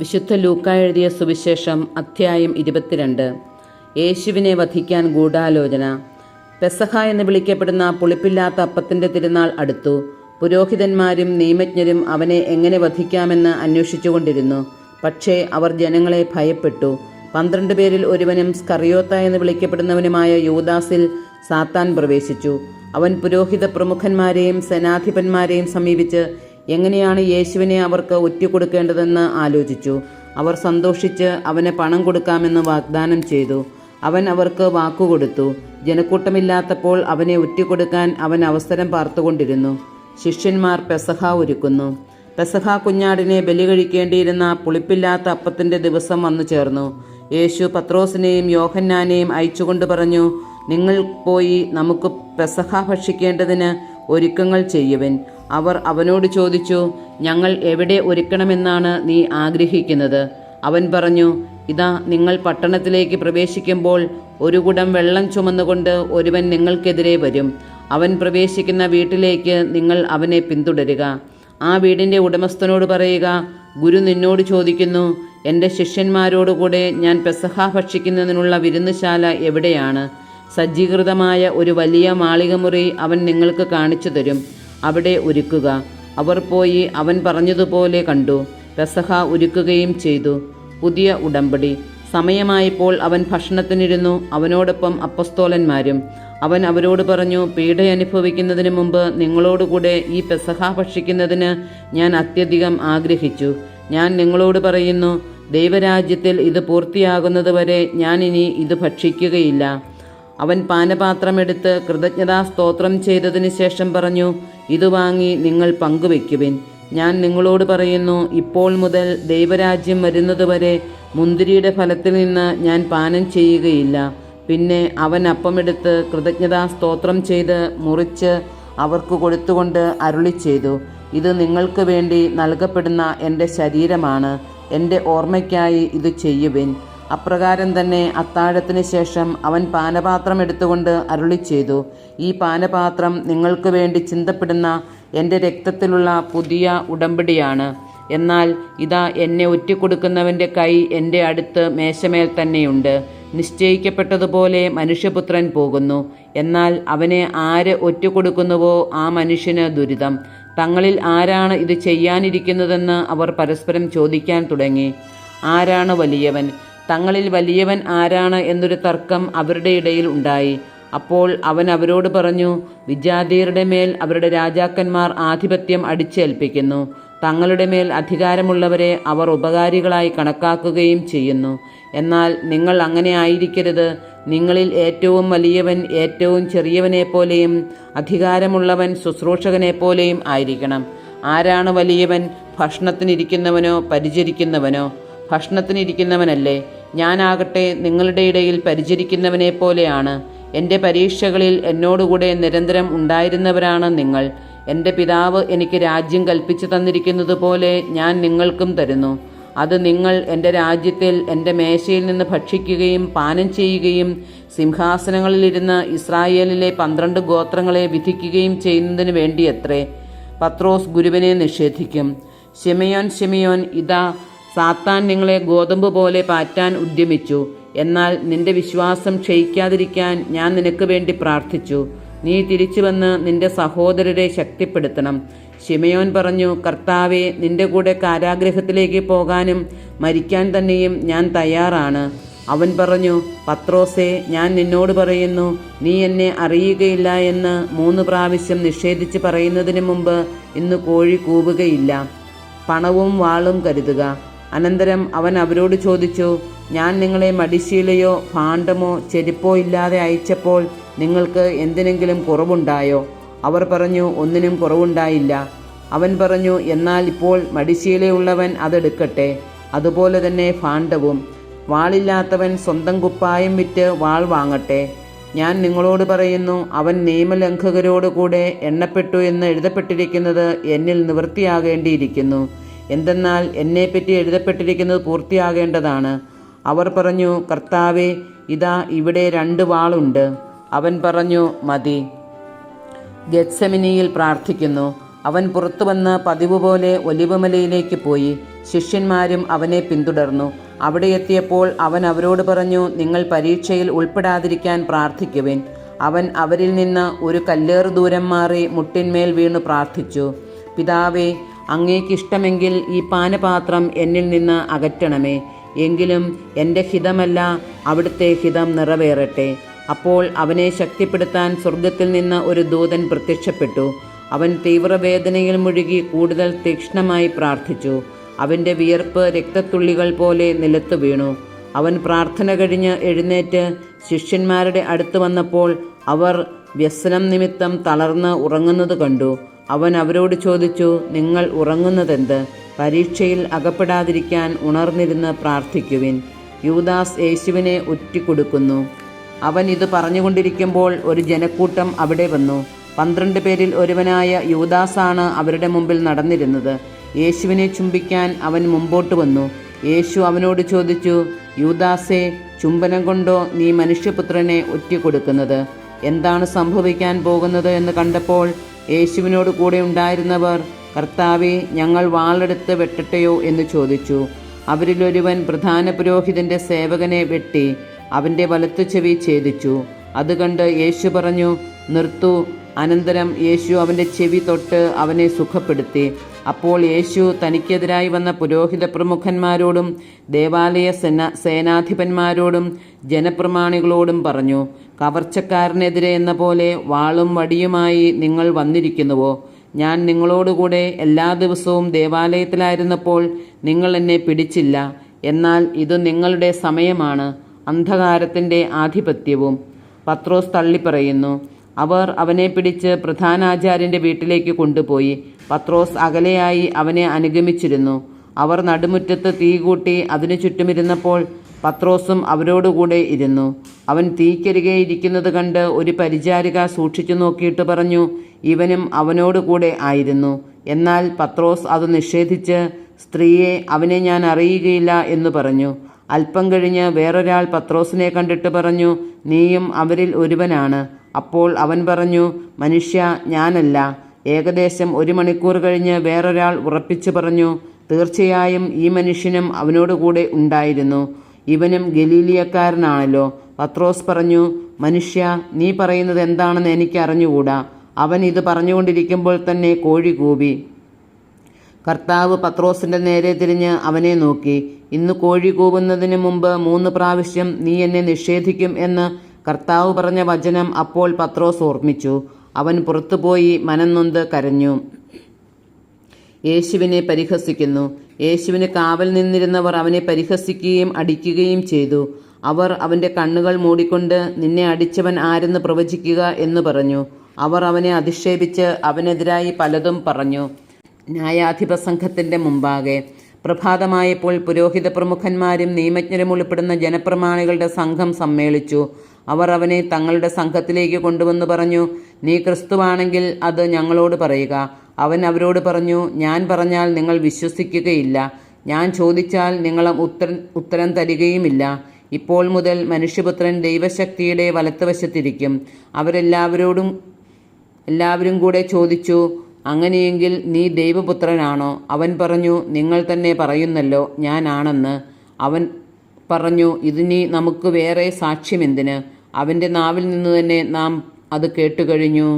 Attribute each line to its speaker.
Speaker 1: വിശുദ്ധ ലൂക്കാ എഴുതിയ സുവിശേഷം അധ്യായം 22. യേശുവിനെ വധിക്കാൻ ഗൂഢാലോചന. പെസഹ എന്ന് വിളിക്കപ്പെടുന്ന പുളിപ്പില്ലാത്ത അപ്പത്തിൻ്റെ തിരുനാൾ അടുത്തു. പുരോഹിതന്മാരും നിയമജ്ഞരും അവനെ എങ്ങനെ വധിക്കാമെന്ന് അന്വേഷിച്ചുകൊണ്ടിരുന്നു. പക്ഷേ അവർ ജനങ്ങളെ ഭയപ്പെട്ടു. 12 പേരിൽ ഒരുവനും സ്കറിയോത്ത എന്ന് വിളിക്കപ്പെടുന്നവനുമായ യൂദാസിൽ സാത്താൻ പ്രവേശിച്ചു. അവൻ പുരോഹിത പ്രമുഖന്മാരെയും സേനാധിപന്മാരെയും സമീപിച്ച് എങ്ങനെയാണ് യേശുവിനെ അവർക്ക് ഒറ്റുകൊടുക്കേണ്ടതെന്ന് ആലോചിച്ചു. അവർ സന്തോഷിച്ച് അവന് പണം കൊടുക്കാമെന്ന് വാഗ്ദാനം ചെയ്തു. അവൻ അവർക്ക് വാക്കുകൊടുത്തു. ജനക്കൂട്ടമില്ലാത്തപ്പോൾ അവനെ ഒറ്റുകൊടുക്കാൻ അവൻ അവസരം പാർത്തുകൊണ്ടിരുന്നു. ശിഷ്യന്മാർ പെസഹ ഒരുക്കുന്നു. പെസഹ കുഞ്ഞാടിനെ ബലി കഴിക്കേണ്ടിയിരുന്ന പുളിപ്പില്ലാത്ത അപ്പത്തിൻ്റെ ദിവസം വന്നു ചേർന്നു. യേശു പത്രോസിനെയും യോഹന്നാനെയും അയച്ചുകൊണ്ട് പറഞ്ഞു, നിങ്ങൾ പോയി നമുക്ക് പെസഹ ഭക്ഷിക്കേണ്ടതിന് ഒരുക്കങ്ങൾ ചെയ്യുവൻ. അവർ അവനോട് ചോദിച്ചു, ഞങ്ങൾ എവിടെ ഒരുക്കണമെന്നാണ് നീ ആഗ്രഹിക്കുന്നത്? അവൻ പറഞ്ഞു, ഇതാ നിങ്ങൾ പട്ടണത്തിലേക്ക് പ്രവേശിക്കുമ്പോൾ ഒരു കുടം വെള്ളം ചുമന്നുകൊണ്ട് ഒരുവൻ നിങ്ങൾക്കെതിരെ വരും. അവൻ പ്രവേശിക്കുന്ന വീട്ടിലേക്ക് നിങ്ങൾ അവനെ പിന്തുടരുക. ആ വീടിൻ്റെ ഉടമസ്ഥനോട് പറയുക, ഗുരു നിന്നോട് ചോദിക്കുന്നു, എൻ്റെ ശിഷ്യന്മാരോടുകൂടെ ഞാൻ പെസഹ ഭക്ഷിക്കുന്നതിനുള്ള വിരുന്നുശാല എവിടെയാണ്? സജ്ജീകൃതമായ ഒരു വലിയ മാളികമുറി അവൻ നിങ്ങൾക്ക് കാണിച്ചു തരും. അവിടെ ഒരുക്കുക. അവർ പോയി അവൻ പറഞ്ഞതുപോലെ കണ്ടു. പെസഹ ഒരുക്കുകയും ചെയ്തു. പുതിയ ഉടമ്പടി. സമയമായപ്പോൾ അവൻ ഭക്ഷണത്തിനിരുന്നു, അവനോടൊപ്പം അപ്പസ്തോലന്മാരും. അവൻ അവരോട് പറഞ്ഞു, പീഡയനുഭവിക്കുന്നതിന് മുമ്പ് നിങ്ങളോടുകൂടെ ഈ പെസഹ ഭക്ഷിക്കുന്നതിന് ഞാൻ അത്യധികം ആഗ്രഹിച്ചു. ഞാൻ നിങ്ങളോട് പറയുന്നു, ദൈവരാജ്യത്തിൽ ഇത് പൂർത്തിയാകുന്നതുവരെ ഞാൻ ഇനി ഇത് ഭക്ഷിക്കുകയില്ല. അവൻ പാനപാത്രമെടുത്ത് കൃതജ്ഞതാ സ്തോത്രം ചെയ്തതിന് ശേഷം പറഞ്ഞു, ഇത് വാങ്ങി നിങ്ങൾ പങ്കുവെക്കുവിൻ. ഞാൻ നിങ്ങളോട് പറയുന്നു, ഇപ്പോൾ മുതൽ ദൈവരാജ്യം വരുന്നതുവരെ മുന്തിരിയുടെ ഫലത്തിൽ നിന്ന് ഞാൻ പാനം ചെയ്യുകയില്ല. പിന്നെ അവൻ അപ്പമെടുത്ത് കൃതജ്ഞതാ സ്തോത്രം ചെയ്ത് മുറിച്ച് അവർക്ക് കൊടുത്തുകൊണ്ട് അരുളി ചെയ്തു, ഇത് നിങ്ങൾക്ക് വേണ്ടി നൽകപ്പെടുന്ന എൻ്റെ ശരീരമാണ്. എൻ്റെ ഓർമ്മയ്ക്കായി ഇത് ചെയ്യുവിൻ. അപ്രകാരം തന്നെ അത്താഴത്തിന് ശേഷം അവൻ പാനപാത്രം എടുത്തുകൊണ്ട് അരുളി ചെയ്തു, ഈ പാനപാത്രം നിങ്ങൾക്ക് വേണ്ടി ചിന്തപ്പെടുന്ന എൻ്റെ രക്തത്തിലുള്ള പുതിയ ഉടമ്പടിയാണ്. എന്നാൽ ഇതാ എന്നെ ഒറ്റിക്കൊടുക്കുന്നവൻ്റെ കൈ എൻ്റെ അടുത്ത് മേശമേൽ തന്നെയുണ്ട്. നിശ്ചയിക്കപ്പെട്ടതുപോലെ മനുഷ്യപുത്രൻ പോകുന്നു. എന്നാൽ അവനെ ആര് ഒറ്റിക്കൊടുക്കുന്നുവോ ആ മനുഷ്യന് ദുരിതം. തങ്ങളിൽ ആരാണ് ഇത് ചെയ്യാനിരിക്കുന്നതെന്ന് അവർ പരസ്പരം ചോദിക്കാൻ തുടങ്ങി. ആരാണ് വലിയവൻ? തങ്ങളിൽ വലിയവൻ ആരാണ് എന്നൊരു തർക്കം അവരുടെ ഇടയിൽ ഉണ്ടായി. അപ്പോൾ അവൻ അവരോട് പറഞ്ഞു, വിജാതീയരുടെ മേൽ അവരുടെ രാജാക്കന്മാർ ആധിപത്യം അടിച്ചേൽപ്പിക്കുന്നു. തങ്ങളുടെ മേൽ അധികാരമുള്ളവരെ അവർ ഉപകാരികളായി കണക്കാക്കുകയും ചെയ്യുന്നു. എന്നാൽ നിങ്ങൾ അങ്ങനെ ആയിരിക്കരുത്. നിങ്ങളിൽ ഏറ്റവും വലിയവൻ ഏറ്റവും ചെറിയവനെപ്പോലെയും അധികാരമുള്ളവൻ ശുശ്രൂഷകനെപ്പോലെയും ആയിരിക്കണം. ആരാണ് വലിയവൻ? ഭക്ഷണത്തിനിരിക്കുന്നവനോ പരിചരിക്കുന്നവനോ? ഭക്ഷണത്തിനിരിക്കുന്നവനല്ലേ. ഞാനാകട്ടെ നിങ്ങളുടെ ഇടയിൽ പരിചരിക്കുന്നവനെ പോലെയാണ്. എൻ്റെ പരീക്ഷകളിൽ എന്നോടുകൂടെ നിരന്തരം ഉണ്ടായിരുന്നവരാണ് നിങ്ങൾ. എൻ്റെ പിതാവ് എനിക്ക് രാജ്യം കൽപ്പിച്ചു തന്നിരിക്കുന്നത് പോലെ ഞാൻ നിങ്ങൾക്കും തരുന്നു. അത് നിങ്ങൾ എൻ്റെ രാജ്യത്തിൽ എൻ്റെ മേശയിൽ നിന്ന് ഭക്ഷിക്കുകയും പാനം ചെയ്യുകയും സിംഹാസനങ്ങളിലിരുന്ന് ഇസ്രായേലിലെ 12 ഗോത്രങ്ങളെ വിധിക്കുകയും ചെയ്യുന്നതിന് വേണ്ടിയത്രേ. പത്രോസ് ഗുരുവിനെ നിഷേധിക്കും. ശിമയോൻ, ശിമയോൻ, ഇതാ സാത്താൻ നിങ്ങളെ ഗോതമ്പ് പോലെ പാറ്റാൻ ഉദ്യമിച്ചു. എന്നാൽ നിന്റെ വിശ്വാസം ക്ഷയിക്കാതിരിക്കാൻ ഞാൻ നിനക്ക് വേണ്ടി പ്രാർത്ഥിച്ചു. നീ തിരിച്ചു വന്ന് നിന്റെ സഹോദരരെ ശക്തിപ്പെടുത്തണം. ശിമയോൻ പറഞ്ഞു, കർത്താവേ, നിന്റെ കൂടെ കാരാഗൃഹത്തിലേക്ക് പോകാനും മരിക്കാൻ തന്നെയും ഞാൻ തയ്യാറാണ്. അവൻ പറഞ്ഞു, പത്രോസേ, ഞാൻ നിന്നോട് പറയുന്നു, നീ എന്നെ അറിയുകയില്ല എന്ന് 3 പ്രാവശ്യം നിഷേധിച്ച് പറയുന്നതിന് മുമ്പ് ഇന്ന് കോഴി കൂവുകയില്ല. പണവും വാളും കരുതുക. അനന്തരം അവൻ അവരോട് ചോദിച്ചു, ഞാൻ നിങ്ങളെ മടിശീലയോ ഭാണ്ഡമോ ചെരുപ്പോ ഇല്ലാതെ അയച്ചപ്പോൾ നിങ്ങൾക്ക് എന്തിനെങ്കിലും കുറവുണ്ടായോ? അവർ പറഞ്ഞു, ഒന്നിനും കുറവുണ്ടായില്ല. അവൻ പറഞ്ഞു, എന്നാൽ ഇപ്പോൾ മടിശീലയുള്ളവൻ അതെടുക്കട്ടെ, അതുപോലെ തന്നെ ഭാണ്ഡവും. വാളില്ലാത്തവൻ സ്വന്തം കുപ്പായം വിറ്റ് വാൾ വാങ്ങട്ടെ. ഞാൻ നിങ്ങളോട് പറയുന്നു, അവൻ നിയമലംഘകരോടുകൂടെ എണ്ണപ്പെട്ടു എന്ന് എഴുതപ്പെട്ടിരിക്കുന്നത് എന്നിൽ നിവൃത്തിയാകേണ്ടിയിരിക്കുന്നു. എന്തെന്നാൽ എന്നെപ്പറ്റി എഴുതപ്പെട്ടിരിക്കുന്നത് പൂർത്തിയാകേണ്ടതാണ്. അവർ പറഞ്ഞു, കർത്താവേ, ഇതാ ഇവിടെ 2 വാളുണ്ട്. അവൻ പറഞ്ഞു, മതി. ഗെത്സെമനിയിൽ പ്രാർത്ഥിക്കുന്നു. അവൻ പുറത്തു വന്ന് പതിവ് പോലെ ഒലിവുമലയിലേക്ക് പോയി. ശിഷ്യന്മാരും അവനെ പിന്തുടർന്നു. അവിടെ എത്തിയപ്പോൾ അവൻ അവരോട് പറഞ്ഞു, നിങ്ങൾ പരീക്ഷയിൽ ഉൾപ്പെടാതിരിക്കാൻ പ്രാർത്ഥിക്കുവിൻ. അവൻ അവരിൽ നിന്ന് ഒരു കല്ലേറ് ദൂരം മാറി മുട്ടിന്മേൽ വീണു പ്രാർത്ഥിച്ചു. പിതാവേ, അങ്ങേക്കിഷ്ടമെങ്കിൽ ഈ പാനപാത്രം എന്നിൽ നിന്ന് അകറ്റണമേ. എങ്കിലും എൻ്റെ ഹിതമല്ല, അവിടുത്തെ ഹിതം നിറവേറട്ടെ. അപ്പോൾ അവനെ ശക്തിപ്പെടുത്താൻ സ്വർഗത്തിൽ നിന്ന് ഒരു ദൂതൻ പ്രത്യക്ഷപ്പെട്ടു. അവൻ തീവ്രവേദനയിൽ മുഴുകി കൂടുതൽ തീക്ഷ്ണമായി പ്രാർത്ഥിച്ചു. അവൻ്റെ വിയർപ്പ് രക്തത്തുള്ളികൾ പോലെ നിലത്തു വീണു. അവൻ പ്രാർത്ഥന കഴിഞ്ഞ് എഴുന്നേറ്റ് ശിഷ്യന്മാരുടെ അടുത്ത് വന്നപ്പോൾ അവർ വ്യസനം നിമിത്തം തളർന്ന് ഉറങ്ങുന്നത് കണ്ടു. അവൻ അവരോട് ചോദിച്ചു, നിങ്ങൾ ഉറങ്ങുന്നതെന്ത്? പരീക്ഷയിൽ അകപ്പെടാതിരിക്കാൻ ഉണർന്നിരുന്ന് പ്രാർത്ഥിക്കുവിൻ. യൂദാസ് യേശുവിനെ ഒറ്റിക്കൊടുക്കുന്നു. അവൻ ഇത് പറഞ്ഞുകൊണ്ടിരിക്കുമ്പോൾ ഒരു ജനക്കൂട്ടം അവിടെ വന്നു. 12 പേരിൽ ഒരുവനായ യൂദാസാണ് അവരുടെ മുമ്പിൽ നടന്നിരുന്നത്. യേശുവിനെ ചുംബിക്കാൻ അവൻ മുമ്പോട്ട് വന്നു. യേശു അവനോട് ചോദിച്ചു, യൂദാസേ, ചുംബനം കൊണ്ടോ നീ മനുഷ്യപുത്രനെ ഒറ്റിക്കൊടുക്കുന്നത്? എന്താണ് സംഭവിക്കാൻ പോകുന്നത് എന്ന് കണ്ടപ്പോൾ യേശുവിനോട് കൂടെ ഉണ്ടായിരുന്നവർ, കർത്താവേ, ഞങ്ങൾ വാളെടുത്ത് വെട്ടട്ടെയോ എന്ന് ചോദിച്ചു. അവരിലൊരുവൻ പ്രധാന പുരോഹിതൻ്റെ സേവകനെ വെട്ടി അവൻ്റെ വലത്തുചെവി ഛേദിച്ചു. അത് കണ്ട് യേശു പറഞ്ഞു, നിർത്തൂ. അനന്തരം യേശു അവൻ്റെ ചെവി തൊട്ട് അവനെ സുഖപ്പെടുത്തി. അപ്പോൾ യേശു തനിക്കെതിരായി വന്ന പുരോഹിത പ്രമുഖന്മാരോടും ദേവാലയ സേനാധിപന്മാരോടും ജനപ്രമാണികളോടും പറഞ്ഞു, കവർച്ചക്കാരനെതിരെ എന്ന പോലെ വാളും വടിയുമായി നിങ്ങൾ വന്നിരിക്കുന്നുവോ? ഞാൻ നിങ്ങളോടുകൂടെ എല്ലാ ദിവസവും ദേവാലയത്തിലായിരുന്നപ്പോൾ നിങ്ങൾ എന്നെ പിടിച്ചില്ല. എന്നാൽ ഇത് നിങ്ങളുടെ സമയമാണ്, അന്ധകാരത്തിൻ്റെ ആധിപത്യവും. പത്രോസ് തള്ളിപ്പറയുന്നു. അവർ അവനെ പിടിച്ച് പ്രധാനാചാര്യൻ്റെ വീട്ടിലേക്ക് കൊണ്ടുപോയി. പത്രോസ് അകലെയായി അവനെ അനുഗമിച്ചിരുന്നു. അവർ നടുമുറ്റത്ത് തീ കൂട്ടി അതിനു ചുറ്റുമിരുന്നപ്പോൾ പത്രോസും അവരോടുകൂടെ ഇരുന്നു. അവൻ തീക്കരികെ ഇരിക്കുന്നത് കണ്ട് ഒരു പരിചാരിക സൂക്ഷിച്ചു നോക്കിയിട്ട് പറഞ്ഞു, ഇവനും അവനോടുകൂടെ ആയിരുന്നു. എന്നാൽ പത്രോസ് അത് നിഷേധിച്ച്, സ്ത്രീയെ, അവനെ ഞാൻ അറിയുകയില്ല എന്ന് പറഞ്ഞു. അല്പം കഴിഞ്ഞ് വേറൊരാൾ പത്രോസിനെ കണ്ടിട്ട് പറഞ്ഞു, നീയും അവരിൽ ഒരുവനാണ്. അപ്പോൾ അവൻ പറഞ്ഞു, മനുഷ്യ, ഞാനല്ല. ഏകദേശം 1 മണിക്കൂർ കഴിഞ്ഞ് വേറൊരാൾ ഉറപ്പിച്ചു പറഞ്ഞു, തീർച്ചയായും ഈ മനുഷ്യനും അവനോടുകൂടെ ഉണ്ടായിരുന്നു. ഇവനും ഗലീലിയക്കാരനാണല്ലോ. പത്രോസ് പറഞ്ഞു, മനുഷ്യ, നീ പറയുന്നത് എന്താണെന്ന് എനിക്ക് അറിഞ്ഞുകൂടാ. അവൻ ഇത് പറഞ്ഞുകൊണ്ടിരിക്കുമ്പോൾ തന്നെ കോഴി കൂവി. കർത്താവ് പത്രോസിൻ്റെ നേരെ തിരിഞ്ഞ് അവനെ നോക്കി. ഇന്ന് കോഴി കൂവുന്നതിന് മുമ്പ് 3 പ്രാവശ്യം നീ എന്നെ നിഷേധിക്കും എന്ന് കർത്താവ് പറഞ്ഞ വചനം അപ്പോൾ പത്രോസ് ഓർമ്മിച്ചു. അവൻ പുറത്തുപോയി മനംനൊന്ത് കരഞ്ഞു. യേശുവിനെ പരിഹസിക്കുന്നു. യേശുവിന് കാവൽ നിന്നിരുന്നവർ അവനെ പരിഹസിക്കുകയും അടിക്കുകയും ചെയ്തു. അവർ അവൻ്റെ കണ്ണുകൾ മൂടിക്കൊണ്ട്, നിന്നെ അടിച്ചവൻ ആരെന്ന് പ്രവചിക്കുക എന്ന് പറഞ്ഞു. അവർ അവനെ അധിക്ഷേപിച്ച് അവനെതിരായി പലതും പറഞ്ഞു. ന്യായാധിപ സംഘത്തിൻ്റെ മുമ്പാകെ പ്രഭാതമായപ്പോൾ പുരോഹിത പ്രമുഖന്മാരും നിയമജ്ഞരും ഉൾപ്പെടുന്ന ജനപ്രമാണികളുടെ സംഘം സമ്മേളിച്ചു. അവർ അവനെ തങ്ങളുടെ സംഘത്തിലേക്ക് കൊണ്ടുവന്ന് പറഞ്ഞു, നീ ക്രിസ്തുവാണെങ്കിൽ അത് ഞങ്ങളോട് പറയുക. അവൻ അവരോട് പറഞ്ഞു, ഞാൻ പറഞ്ഞാൽ നിങ്ങൾ വിശ്വസിക്കുകയില്ല. ഞാൻ ചോദിച്ചാൽ നിങ്ങൾ ഉത്തരം തരികയുമില്ല. ഇപ്പോൾ മുതൽ മനുഷ്യപുത്രൻ ദൈവശക്തിയുടെ വലത്തുവശത്തിരിക്കും. എല്ലാവരും കൂടെ ചോദിച്ചു, അങ്ങനെയെങ്കിൽ നീ ദൈവപുത്രനാണോ? അവൻ പറഞ്ഞു, നിങ്ങൾ തന്നെ പറയുന്നല്ലോ ഞാനാണെന്ന്. അവൻ പറഞ്ഞു, ഇതിനി നമുക്ക് വേറെ സാക്ഷ്യമെന്തിന്? അവൻ്റെ നാവിൽ നിന്ന് തന്നെ നാം അത് കേട്ടുകഴിഞ്ഞു.